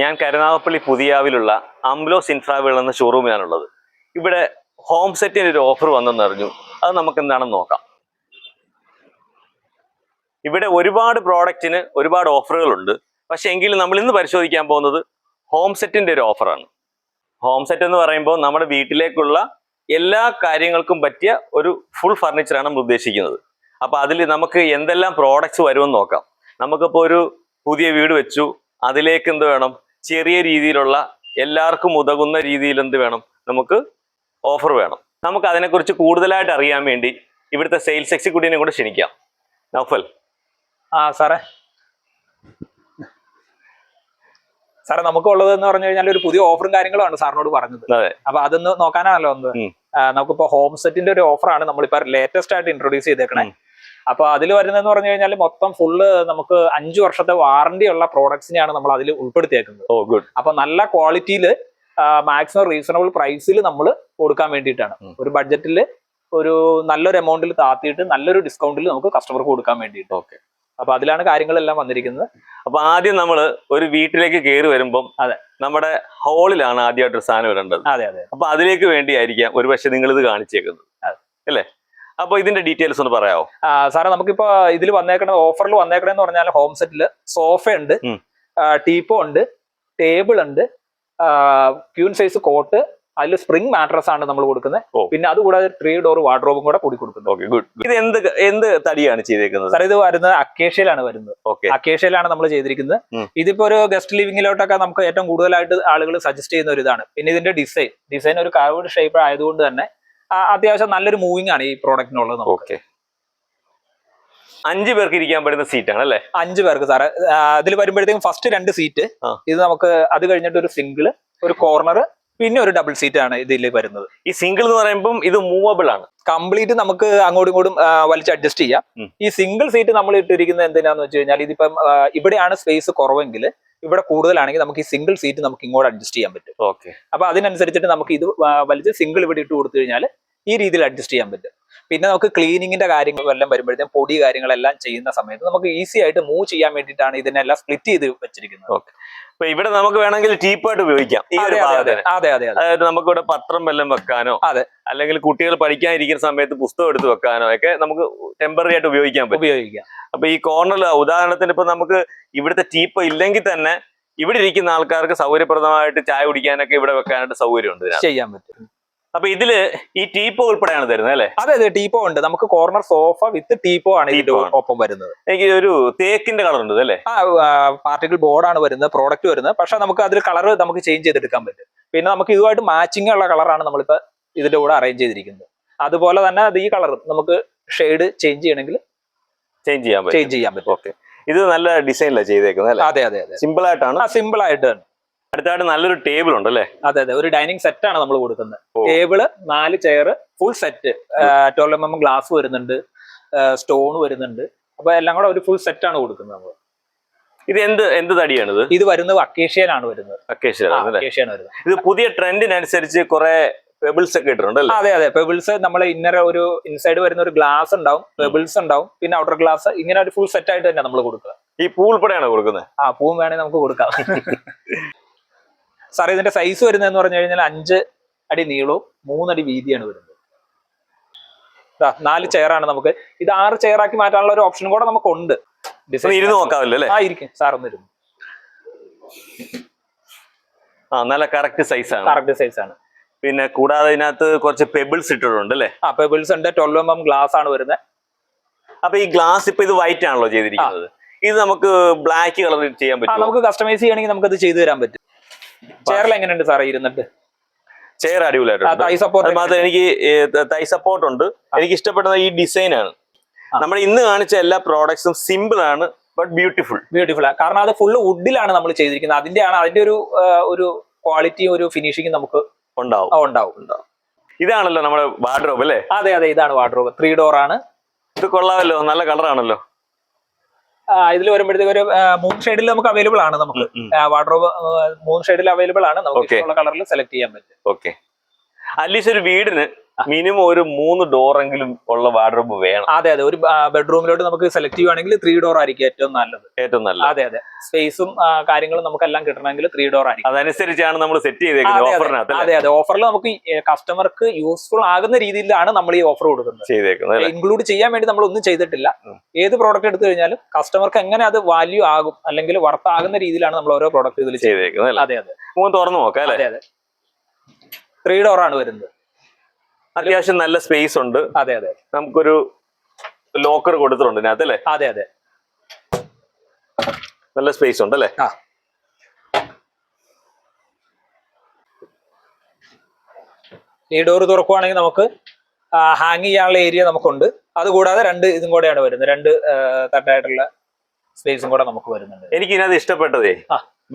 ഞാൻ കരുനാഗപ്പള്ളി പുതിയാവിലുള്ള അംബ്ലോസ് ഇൻഫ്രാവേൾ എന്ന ഷോറൂമിലാണുള്ളത്. ഇവിടെ ഹോം സെറ്റിന് ഒരു ഓഫർ വന്നെന്ന് അറിഞ്ഞു. അത് നമുക്ക് എന്താണെന്ന് നോക്കാം. ഇവിടെ ഒരുപാട് പ്രോഡക്റ്റിന് ഒരുപാട് ഓഫറുകളുണ്ട്. പക്ഷെ എങ്കിലും നമ്മൾ ഇന്ന് പരിശോധിക്കാൻ പോകുന്നത് ഹോം സെറ്റിന്റെ ഒരു ഓഫറാണ്. ഹോം സെറ്റ് എന്ന് പറയുമ്പോൾ നമ്മുടെ വീട്ടിലേക്കുള്ള എല്ലാ കാര്യങ്ങൾക്കും പറ്റിയ ഒരു ഫുൾ ഫർണിച്ചറാണ് നമ്മൾ ഉദ്ദേശിക്കുന്നത്. അപ്പൊ അതിൽ നമുക്ക് എന്തെല്ലാം പ്രോഡക്ട്സ് വരുമെന്ന് നോക്കാം. നമുക്കിപ്പോൾ ഒരു പുതിയ വീട് വെച്ചു, അതിലേക്ക് എന്ത് വേണം, ചെറിയ രീതിയിലുള്ള എല്ലാവർക്കും ഉതകുന്ന രീതിയിൽ എന്ത് വേണം, നമുക്ക് ഓഫർ വേണം. നമുക്ക് അതിനെക്കുറിച്ച് കൂടുതലായിട്ട് അറിയാൻ വേണ്ടി ഇവിടുത്തെ സെയിൽസ് എക്സിക്യൂട്ടീവിനെ കൂടെ ക്ഷണിക്കാം. നൗഫൽ. സാറേ നമുക്ക് ഉള്ളത് എന്ന് പറഞ്ഞു കഴിഞ്ഞാൽ ഒരു പുതിയ ഓഫറും കാര്യങ്ങളുമാണ് സാറിനോട് പറഞ്ഞത്. അപ്പൊ അതൊന്ന് നോക്കാനാണല്ലോ വന്നത്. നമുക്കിപ്പോ ഹോം സെറ്റിന്റെ ഒരു ഓഫറാണ് നമ്മളിപ്പോ ലേറ്റസ്റ്റ് ആയിട്ട് ഇൻട്രൊഡ്യൂസ് ചെയ്തേക്കണേ. അപ്പൊ അതിൽ വരുന്നതെന്ന് പറഞ്ഞു കഴിഞ്ഞാൽ മൊത്തം ഫുള്ള് നമുക്ക് 5 വർഷത്തെ വാറന്റി ഉള്ള പ്രോഡക്ട്സിനെയാണ് നമ്മൾ അതിൽ ഉൾപ്പെടുത്തിയേക്കുന്നത്. അപ്പൊ നല്ല ക്വാളിറ്റിയിൽ മാക്സിമം റീസണബിൾ പ്രൈസിൽ നമ്മൾ കൊടുക്കാൻ വേണ്ടിയിട്ടാണ്. ഒരു ബഡ്ജറ്റിൽ ഒരു നല്ലൊരു എമൗണ്ടിൽ താത്തിയിട്ട് നല്ലൊരു ഡിസ്കൗണ്ടിൽ നമുക്ക് കസ്റ്റമർക്ക് കൊടുക്കാൻ വേണ്ടിയിട്ട്. ഓക്കെ. അപ്പൊ അതിലാണ് കാര്യങ്ങളെല്ലാം വന്നിരിക്കുന്നത്. അപ്പൊ ആദ്യം നമ്മൾ ഒരു വീട്ടിലേക്ക് കയറി വരുമ്പം നമ്മുടെ ഹോളിലാണ് ആദ്യമായിട്ട് ഒരു സാധനം ഇടേണ്ടത്. അപ്പൊ അതിലേക്ക് വേണ്ടിയായിരിക്കാം ഒരു പക്ഷെ നിങ്ങൾ ഇത് കാണിച്ചേക്കുന്നത് അല്ലേ? അപ്പൊ ഇതിന്റെ ഡീറ്റെയിൽസ് ഒന്ന് പറയാമോ? സാറേ നമുക്കിപ്പോ ഇതിൽ വന്നേക്കണ ഓഫറിൽ വന്നേക്കണെന്ന് പറഞ്ഞാൽ ഹോം സെറ്റില് സോഫ ഉണ്ട്, ടീപ്പോ ഉണ്ട്, ടേബിൾ ഉണ്ട്, ക്യൂൻ സൈസ് കോട്ട്, അതിൽ സ്പ്രിംഗ് മാട്രസ് ആണ് നമ്മൾ കൊടുക്കുന്നത്. പിന്നെ അതുകൂടാതെ 3 ഡോർ വാർഡ്രോബും കൂടെ കൂടി കൊടുക്കുന്നത്. ഇത് എന്ത് തടിയാണ് ചെയ്തേക്കുന്നത്? സാർ ഇത് വരുന്നത് അക്കേഷ്യയിലാണ് വരുന്നത്. അക്കേഷ്യയിലാണ് നമ്മൾ ചെയ്തിരിക്കുന്നത്. ഇതിപ്പോ ഒരു ഗസ്റ്റ് ലിവിംഗിലോട്ടൊക്കെ നമുക്ക് ഏറ്റവും കൂടുതലായിട്ട് ആളുകൾ സജസ്റ്റ് ചെയ്യുന്ന ഒരു ഇതാണ്. പിന്നെ ഇതിന്റെ ഡിസൈൻ ഒരു കർവ്ഡ് ഷേപ്പ് ആയതുകൊണ്ട് തന്നെ അത്യാവശ്യം നല്ലൊരു മൂവിംഗ് ആണ് ഈ പ്രോഡക്റ്റിനുള്ളത്. ഓക്കെ. 5 പേർക്ക് ഇരിക്കാൻ പറ്റുന്ന സീറ്റാണ് അല്ലേ? 5 പേർക്ക് സാറേ. ഇതിൽ വരുമ്പോഴത്തേക്കും ഫസ്റ്റ് 2 സീറ്റ്, ഇത് നമുക്ക് അത് കഴിഞ്ഞിട്ട് ഒരു സിംഗിൾ, ഒരു കോർണർ, പിന്നെ ഒരു ഡബിൾ സീറ്റ് ആണ് ഇതിൽ വരുന്നത്. ഈ സിംഗിൾ എന്ന് പറയുമ്പോൾ ഇത് മൂവബിൾ ആണ്, കംപ്ലീറ്റ് നമുക്ക് അങ്ങോട്ടും ഇങ്ങോട്ടും വലിച്ച് അഡ്ജസ്റ്റ് ചെയ്യാം. ഈ സിംഗിൾ സീറ്റ് നമ്മൾ ഇട്ടിരിക്കുന്നത് എന്തിനാന്ന് വെച്ച് കഴിഞ്ഞാൽ ഇതിപ്പം ഇവിടെയാണ് സ്പേസ് കുറവെങ്കിൽ ഇവിടെ കൂടുതലാണെങ്കിൽ നമുക്ക് ഈ സിംഗിൾ സീറ്റ് നമുക്ക് ഇങ്ങോട്ട് അഡ്ജസ്റ്റ് ചെയ്യാൻ പറ്റും. ഓക്കെ. അപ്പൊ അതിനനുസരിച്ചിട്ട് നമുക്ക് ഇത് വലിച്ച് സിംഗിൾ ഇവിടെ ഇട്ട് കൊടുത്തു കഴിഞ്ഞാൽ ഈ രീതിയിൽ അഡ്ജസ്റ്റ് ചെയ്യാൻ പറ്റും. പിന്നെ നമുക്ക് ക്ലീനിങ്ങിന്റെ കാര്യങ്ങളെല്ലാം വരുമ്പോഴത്തേക്കും പൊടി കാര്യങ്ങളെല്ലാം ചെയ്യുന്ന സമയത്ത് നമുക്ക് ഈസി ആയിട്ട് മൂവ് ചെയ്യാൻ വേണ്ടിയിട്ടാണ് ഇതിനെല്ലാം സ്പ്ലിറ്റ് ചെയ്ത് വെച്ചിരിക്കുന്നത്. ഓക്കെ. അപ്പൊ ഇവിടെ നമുക്ക് വേണമെങ്കിൽ ടീപ്പായിട്ട് ഉപയോഗിക്കാം. അതായത് നമുക്ക് ഇവിടെ പത്രം വല്ലതും വെക്കാനോ, അല്ലെങ്കിൽ കുട്ടികൾ പഠിക്കാനിരിക്കുന്ന സമയത്ത് പുസ്തകം എടുത്ത് വെക്കാനോ ഒക്കെ നമുക്ക് ടെമ്പററി ആയിട്ട് ഉപയോഗിക്കാൻ പറ്റും. അപ്പൊ ഈ കോർണറിൽ ഉദാഹരണത്തിന് ഇപ്പൊ നമുക്ക് ഇവിടുത്തെ ടീപ്പ് ഇല്ലെങ്കിൽ തന്നെ ഇവിടെ ഇരിക്കുന്ന ആൾക്കാർക്ക് സൗകര്യപ്രദമായിട്ട് ചായ കുടിക്കാനൊക്കെ ഇവിടെ വെക്കാനായിട്ട് സൗകര്യമുണ്ട്, ചെയ്യാൻ പറ്റും. അപ്പൊ ഇതില് ഈ ടീപ്പോ ഉൾപ്പെടെയാണ് തരുന്നത് അല്ലേ? അതെ, ടീപ്പോ ഉണ്ട്. നമുക്ക് കോർണർ സോഫ വിത്ത് ടീപ്പോ ആണ് ഇതിന്റെ ഒപ്പം വരുന്നത്. എനിക്ക് ഒരു തേക്കിന്റെ കളർ ഉണ്ട് അല്ലേ? പാർട്ടിക്കിൾ ബോർഡാണ് വരുന്നത് പ്രോഡക്റ്റ് വരുന്നത്. പക്ഷെ നമുക്ക് അതിൽ കളർ നമുക്ക് ചേഞ്ച് ചെയ്തെടുക്കാൻ പറ്റും. പിന്നെ നമുക്ക് ഇതുമായിട്ട് മാച്ചിങ് ഉള്ള കളറാണ് നമ്മളിപ്പോ ഇതിന്റെ കൂടെ അറേഞ്ച് ചെയ്തിരിക്കുന്നത്. അതുപോലെ തന്നെ അത് ഈ കളർ നമുക്ക് ഷെയ്ഡ് ചേഞ്ച് ചെയ്യണമെങ്കിൽ ചേഞ്ച് ചെയ്യാൻ പറ്റും. ഓക്കെ. ഇത് നല്ല ഡിസൈനിലാണ് ചെയ്തേക്കുന്നത്. അതെ. സിമ്പിൾ ആയിട്ടാണ്. സിമ്പിൾ ആയിട്ട്. അടുത്തായിട്ട് നല്ലൊരു ടേബിൾ ഉണ്ട് അല്ലേ? അതെ, ഒരു ഡൈനിങ് സെറ്റ് ആണ് നമ്മൾ കൊടുക്കുന്നത്. Table, 4 chair, full set, 12 mm glass വരുന്നുണ്ട്, സ്റ്റോൺ വരുന്നുണ്ട്. അപ്പൊ എല്ലാം കൂടെ ഒരു ഫുൾ സെറ്റ് ആണ് കൊടുക്കുന്നത് നമ്മൾ. ഇത് എന്ത് തടിയാണിത്? ഇത് വരുന്നത് അക്കേഷ്യയിലാണ് വരുന്നത്. അക്കേഷ്യയാണ് വരുന്നത്. ഇത് പുതിയ ട്രെൻഡിനനുസരിച്ച് കുറെ പെബിൾസ് ഒക്കെ ഇട്ടിട്ടുണ്ട്. അതെ, പെബിൾസ് നമ്മൾ ഒരു ഇൻസൈഡ് വരുന്ന ഒരു ഗ്ലാസ് ഉണ്ടാവും, പെബിൾസ് ഉണ്ടാവും, പിന്നെ ഔട്ടർ ഗ്ലാസ്, ഇങ്ങനെ ഒരു ഫുൾ സെറ്റ് ആയിട്ട് തന്നെ നമ്മൾ കൊടുക്കുക. ഈ പൂ ഉൾപ്പെടെയാണ് കൊടുക്കുന്നത്? പൂവും വേണേ നമുക്ക് കൊടുക്കാം. സാറേ ഇതിന്റെ സൈസ് വരുന്നതെന്ന് പറഞ്ഞു കഴിഞ്ഞാൽ 5 അടി നീളവും 3 അടി വീതിയാണ് വരുന്നത്. 4 ചെയറാണ് നമുക്ക്. ഇത് 6 ചെയറാക്കി മാറ്റാനുള്ള ഒരു ഓപ്ഷൻ കൂടെ നമുക്കുണ്ട്. ഇരുന്ന് നോക്കാമല്ലോ അല്ലേ? ഇരിക്കും സാർ, ഒന്ന് ഇരുന്നു. നല്ല കറക്റ്റ് സൈസാണ്. പിന്നെ കൂടാതെ ഇതിനകത്ത് കുറച്ച് പെബിൾസ് ഇട്ടിട്ടുണ്ട് അല്ലേ? പെബിൾസ് ഉണ്ട്. 12 mm ഗ്ലാസ് ആണ് വരുന്നത്. അപ്പൊ ഈ ഗ്ലാസ് ഇപ്പൊ ഇത് വൈറ്റ് ആണല്ലോ ചെയ്തിരിക്കുന്നത്. ഇത് നമുക്ക് ബ്ലാക്ക് കളറിൽ ചെയ്യാൻ പറ്റും. നമുക്ക് കസ്റ്റമൈസ് ചെയ്യണമെങ്കിൽ നമുക്ക് അത് ചെയ്തു തരാൻ പറ്റും. ചെയറിൽ എങ്ങനെയുണ്ട് സാറേ ഇരുന്നിട്ട്? ചെയർ അടിപൊളിയായിട്ടുണ്ട്. എനിക്ക് തൈ സപ്പോർട്ട് ഉണ്ട്. എനിക്ക് ഇഷ്ടപ്പെടുന്ന ഈ ഡിസൈൻ ആണ്. നമ്മൾ ഇന്ന് കാണിച്ച എല്ലാ പ്രോഡക്ട്സും സിമ്പിൾ ആണ്, ബട്ട് ബ്യൂട്ടിഫുൾ. കാരണം അത് ഫുള്ള് വുഡിലാണ് നമ്മൾ ചെയ്തിരിക്കുന്നത്. അതിന്റെ ഒരു ക്വാളിറ്റി, ഒരു ഫിനിഷിംഗ് നമുക്ക് ഉണ്ടാവും. ഇതാണല്ലോ നമ്മുടെ വാർഡ്രോബ് അല്ലേ? അതെ, ഇതാണ് വാർഡ്രോബ്. 3 ഡോർ ആണ്. ഇത് കൊള്ളാമല്ലോ, നല്ല കളറാണല്ലോ. ഇതിൽ വരുമ്പോഴത്തേക്ക് ഒരു 3 ഷെയ്ഡിൽ നമുക്ക് അവൈലബിൾ ആണ്. നമുക്ക് വാർഡ്രോബ് 3 ഷെയ്ഡിൽ അവൈലബിൾ ആണ്. നമുക്ക് ഇഷ്ടമുള്ള കളറിൽ സെലക്ട് ചെയ്യാൻ പറ്റും. ഓക്കെ. അറ്റ്ലീസ്റ്റ് ഒരു വീടിന് മിനിമം ഒരു 3 ഡോറെങ്കിലും ഉള്ള വാർഡ്രോബ് വേണം. അതെ അതെ, ഒരു ബെഡ്റൂമിലോട്ട് നമുക്ക് സെലക്ട് ചെയ്യുവാണെങ്കിൽ 3 ഡോർ ആയിരിക്കും ഏറ്റവും നല്ലത്. ഏറ്റവും നല്ലത്. അതെ അതെ, സ്പേസും കാര്യങ്ങളും നമുക്കെല്ലാം കിട്ടണമെങ്കിൽ 3 ഡോർ ആയിരിക്കും. അതനുസരിച്ചാണ് നമ്മൾ സെറ്റ് ചെയ്തേക്കുന്നത് ഓഫറിനകത്ത്. അതെ അതെ, ഓഫറിൽ നമുക്ക് കസ്റ്റമർക്ക് യൂസ്ഫുൾ ആകുന്ന രീതിയിലാണ് നമ്മൾ ഈ ഓഫർ കൊടുക്കുന്നത്. ചെയ്തേക്കുന്നത് ഇൻക്ലൂഡ് ചെയ്യാൻ വേണ്ടി നമ്മൾ ഒന്നും ചെയ്തിട്ടില്ല. ഏത് പ്രോഡക്റ്റ് എടുത്തു കഴിഞ്ഞാലും കസ്റ്റമർക്ക് എങ്ങനെ അത് വാല്യൂ ആകും അല്ലെങ്കിൽ വർത്ത് ആകുന്ന രീതിയിലാണ് നമ്മൾ ഓരോ പ്രോഡക്റ്റ് ഇതിൽ ചെയ്തേക്കുന്നത്. അതെ അതെ, തുറന്നു നോക്കാം. അതെ അതെ, 3 ഡോർ ആണ് വരുന്നത്. അത്യാവശ്യം നല്ല സ്പേസ് ഉണ്ട്. അതെ അതെ, നമുക്കൊരു ലോക്കർ കൊടുത്തിട്ടുണ്ട് ഇതിനകത്ത് അല്ലേ? അതെ അതെ, നല്ല സ്പേസ് ഉണ്ട് അല്ലേ? ഈ ഡോർ തുറക്കുവാണെങ്കിൽ നമുക്ക് ഹാങ് ചെയ്യാനുള്ള ഏരിയ നമുക്കുണ്ട്. അതുകൂടാതെ 2 ഇതും കൂടെയാണ് വരുന്നത്, 2 തട്ടായിട്ടുള്ള സ്പേസും കൂടെ നമുക്ക് വരുന്നുണ്ട്. എനിക്ക് ഇതിനകത്ത് ഇഷ്ടപ്പെട്ടതേ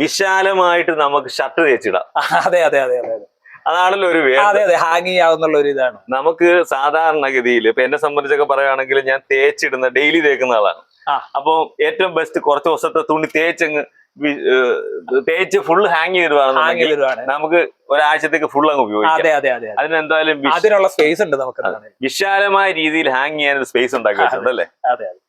വിശാലമായിട്ട് നമുക്ക് ഷർട്ട് തേച്ചിടാം. അതെ അതെ അതെ അതെ, അതാണല്ലോ ഒരു അതെ അതെ, ഹാങ് ചെയ്യാവുന്ന ഒരു ഇതാണ്. നമുക്ക് സാധാരണഗതിയിൽ ഇപ്പൊ എന്നെ സംബന്ധിച്ചൊക്കെ പറയുകയാണെങ്കിൽ ഞാൻ തേച്ചിടുന്ന ഡെയിലി തേക്കുന്ന ആളാണ്. അപ്പൊ ഏറ്റവും ബെസ്റ്റ് കുറച്ച് ദിവസത്തെ തുണി തേച്ച് ഫുൾ ഹാങ് ചെയ്തിടുവാണ് നമുക്ക് ഒരാഴ്ചത്തേക്ക് ഫുൾ അങ്ങ് ഉപയോഗിക്കാം. അതിനെന്തായാലും അതിനുള്ള സ്പേസ് ഉണ്ട് നമുക്ക്. വിശാലമായ രീതിയിൽ ഹാങ് ചെയ്യാൻ ഒരു സ്പേസ് ഉണ്ടാക്കി വെച്ചിട്ടുണ്ട് അല്ലേ? അതെ അതെ.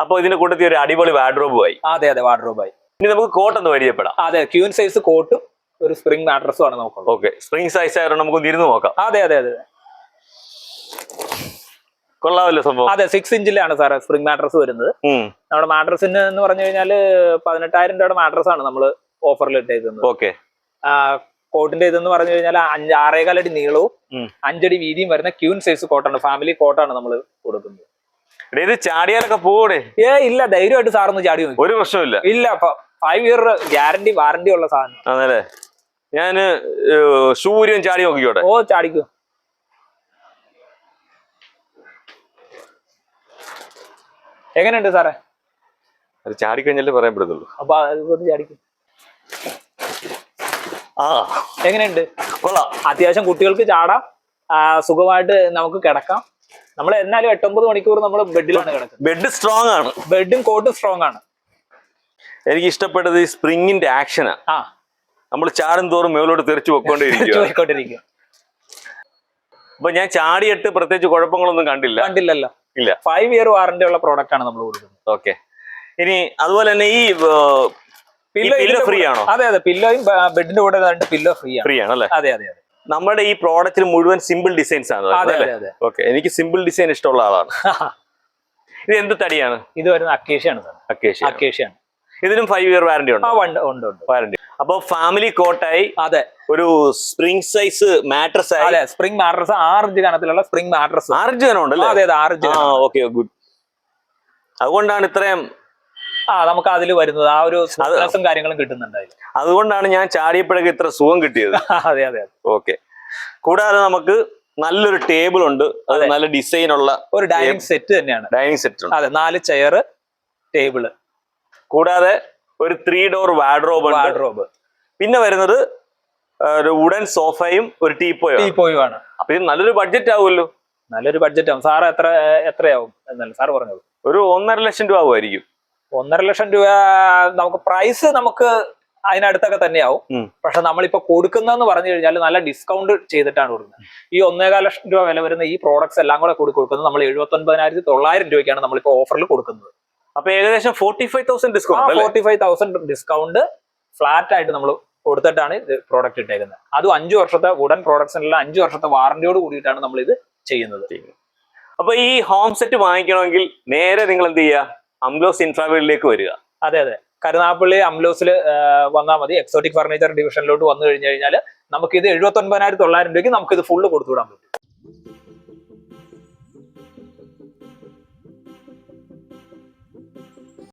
അപ്പൊ ഇതിന്റെ കൂട്ടത്തിൽ ഒരു അടിപൊളി വാർഡ്രോബുമായി. അതെ അതെ, വാർഡ്രോബായി. ഇനി നമുക്ക് കോട്ട് ഒന്ന് പരിചയപ്പെടാം. അതെ, ക്യൂൻ സൈസ് കോട്ടും ഒരു സ്പ്രിംഗ് മാട്രസും ആണ് നമുക്ക്. ഓക്കെ, സ്പ്രിംഗ് സൈസ് ആയതുകൊണ്ട് നമുക്ക് ഇരുന്ന് നോക്കാം. അതെ അതെ അതെ, കൊള്ളാമല്ലോ സംഭവം. അതെ, 6 ഇഞ്ചിലാണ് സാറേ സ്പ്രിംഗ് മാട്രസ് വരുന്നത്. നമ്മുടെ മാട്രസിന് എന്ന് പറഞ്ഞു കഴിഞ്ഞാൽ 18,000 രൂപയുടെ മാട്രസ് ആണ് നമ്മൾ ഓഫറിൽ ഇട്ടേക്കുന്നത്. ഓക്കെ, കോട്ടിന്റെ ഇതെന്ന് പറഞ്ഞു കഴിഞ്ഞാൽ 6.25 അടി നീളവും 5 അടി വീതിയും വരുന്ന ക്യൂൻ സൈസ് കോട്ടാണ്, ഫാമിലി കോട്ടാണ് നമ്മൾ കൊടുക്കുന്നത്. ഇത് ചാടിയാലൊക്കെ പോടെ? ഇല്ല, ധൈര്യമായിട്ട് സാറൊന്ന് ചാടി നോക്കി, ഒരു പ്രശ്നമില്ല. ഇല്ല, 5 ഇയർ ഗ്യാരണ്ടി വാറണ്ടി ഉള്ള സാധനം. അതല്ലേ, ഞാന് സൂര്യൻ ചാടി നോക്കിക്കോട്ടെ. ഓ, ചാടിക്കും. എങ്ങനെയുണ്ട് സാറേ? അത് ചാടിക്കഴിഞ്ഞാലേ പറയാൻ പറ്റത്തുള്ളൂ. അപ്പൊ അതുകൊണ്ട് ചാടിക്കും. എങ്ങനെയുണ്ട്? കൊള്ളാം. അത്യാവശ്യം കുട്ടികൾക്ക് ചാടാം, സുഖമായിട്ട് നമുക്ക് കിടക്കാം. നമ്മൾ എന്നാലും 8-9 മണിക്കൂർ നമ്മൾ ബെഡിലാണ് കിടക്കുന്നത്. ബെഡ് സ്ട്രോങ് ആണ്, ബെഡും കോട്ടും സ്ട്രോങ് ആണ്. എനിക്ക് ഇഷ്ടപ്പെട്ടത് ഈ സ്പ്രിങ്ങിന്റെ ആക്ഷനാ. നമ്മൾ ചാടും തോറും മേലോട്ട് തെറിച്ചു പോയിക്കൊണ്ടിരിക്കും. അപ്പൊ ഞാൻ ചാടിയിട്ട് പ്രത്യേകിച്ച് കുഴപ്പങ്ങളൊന്നും കണ്ടില്ലല്ലോ. ഇല്ല, 5 ഇയർ വാറന്റി ഉള്ള പ്രോഡക്റ്റ് ആണ് നമ്മൾ കൊടുക്കുന്നത്. ഓക്കെ, ഇനി അതുപോലെ തന്നെ ഈ പില്ലോ ഫ്രീ ആണോ? അതെ അതെ, പില്ലോയും ബെഡിന്റെ കൂടെ 2 പില്ലോ ഫ്രീ ആണ് അല്ലേ? അതെ അതെ അതെ. നമ്മുടെ ഈ പ്രോഡക്റ്റിൽ മുഴുവൻ സിമ്പിൾ ഡിസൈൻസ് ആണ്. ഓക്കെ, എനിക്ക് സിമ്പിൾ ഡിസൈൻ ഇഷ്ടമുള്ള ആളാണ്. ഇത് എന്ത് തടിയാണ്? ഇത് വരുന്ന അക്കേഷ്യാണ്. അക്കേഷ്യാണ്. ഇതിനും 5 ഇയർ വാറന്റി ഉണ്ട്. വാറന്റി. അപ്പൊ ഫാമിലി കോട്ടായി. അതെ, ഒരു സ്പ്രിംഗ് സൈസ് മാട്രസ് ആയി. അതെ, സ്പ്രിംഗ് മാട്രസ് 6 ഇഞ്ച് കനത്തിലുള്ള സ്പ്രിംഗ് മാട്രസ്. 6 ഇഞ്ച് കനം ഉണ്ടല്ലേ? അതെ അതെ, 6 ഇഞ്ച്. Okay, good. അതുകൊണ്ടാണ് ഇത്രയും നമുക്ക് അതിൽ വരുന്നത്, ആ ഒരു സ്മൂത്ത്നെസ്സും കാര്യങ്ങളും കിട്ടുന്നുണ്ടായിരുന്നു. അതുകൊണ്ടാണ് ഞാൻ ചാടിയപ്പോഴൊക്കെ ഇത്ര സുഖം കിട്ടിയത്. അതെ അതെ. ഓക്കെ, കൂടാതെ നമുക്ക് നല്ലൊരു ടേബിൾ ഉണ്ട്, അത് നല്ല ഡിസൈൻ ഉള്ള ഒരു ഡൈനിങ് സെറ്റ് തന്നെയാണ്. ഡൈനിങ് സെറ്റ് ഉണ്ട്. അതെ, 4 ചെയർ, ടേബിള്, കൂടാതെ ഒരു 3 ഡോർ വാർഡ്രോബ്. പിന്നെ വരുന്നത് ഒരു വുഡൻ സോഫയും ഒരു ടീപ്പോയും ആണ്. അപ്പൊ ഇത് നല്ലൊരു ബഡ്ജറ്റ് ആവുമല്ലോ. നല്ലൊരു ബഡ്ജറ്റ് ആവും. സാറ് എത്രയാവും എന്നല്ല സാറ് പറഞ്ഞത്? ഒരു 1.5 ലക്ഷം രൂപ ആവുമായിരിക്കും. 1.5 ലക്ഷം രൂപ നമുക്ക് പ്രൈസ് നമുക്ക് അതിനടുത്തൊക്കെ തന്നെയാവും. പക്ഷെ നമ്മളിപ്പോ കൊടുക്കുന്നതെന്ന് പറഞ്ഞു കഴിഞ്ഞാൽ നല്ല ഡിസ്കൗണ്ട് ചെയ്തിട്ടാണ് കൊടുക്കുന്നത്. ഈ 1.25 ലക്ഷം രൂപ വില വരുന്ന ഈ പ്രോഡക്ട്സ് എല്ലാം കൂടെ കൊടുക്കുന്നത് നമ്മൾ 79,900 രൂപയ്ക്കാണ് നമ്മളിപ്പോ ഓഫറിൽ കൊടുക്കുന്നത്. അപ്പൊ ഏകദേശം 45,000 ഡിസ്കൗണ്ട്. 45,000 ഡിസ്കൗണ്ട് ഫ്ലാറ്റ് ആയിട്ട് നമ്മൾ കൊടുത്തിട്ടാണ് ഇത് പ്രോഡക്റ്റ് ഇട്ടേക്കുന്നത്. അതും 5 വർഷത്തെ വുഡൻ പ്രോഡക്ട്സിനെല്ലാം 5 വർഷത്തെ വാറന്റിയോട് കൂടിയിട്ടാണ് നമ്മൾ ഇത് ചെയ്യുന്നത്. അപ്പൊ ഈ ഹോം സെറ്റ് വാങ്ങിക്കണമെങ്കിൽ നേരെ നിങ്ങൾ എന്ത് ചെയ്യുക? അംലോസ് ഇൻഫ്രാവേഡിലേക്ക് വരിക. അതെ അതെ, കരുനാഗപ്പള്ളി അംലോസിൽ വന്നാൽ മതി. എക്സോട്ടിക് ഫർണിച്ചർ ഡിവിഷനിലോട്ട് വന്നു കഴിഞ്ഞു കഴിഞ്ഞാൽ നമുക്ക് ഇത് 79,900 രൂപയ്ക്ക് നമുക്ക് ഇത് ഫുള്ള് കൊടുത്തുവിടാൻ പറ്റും.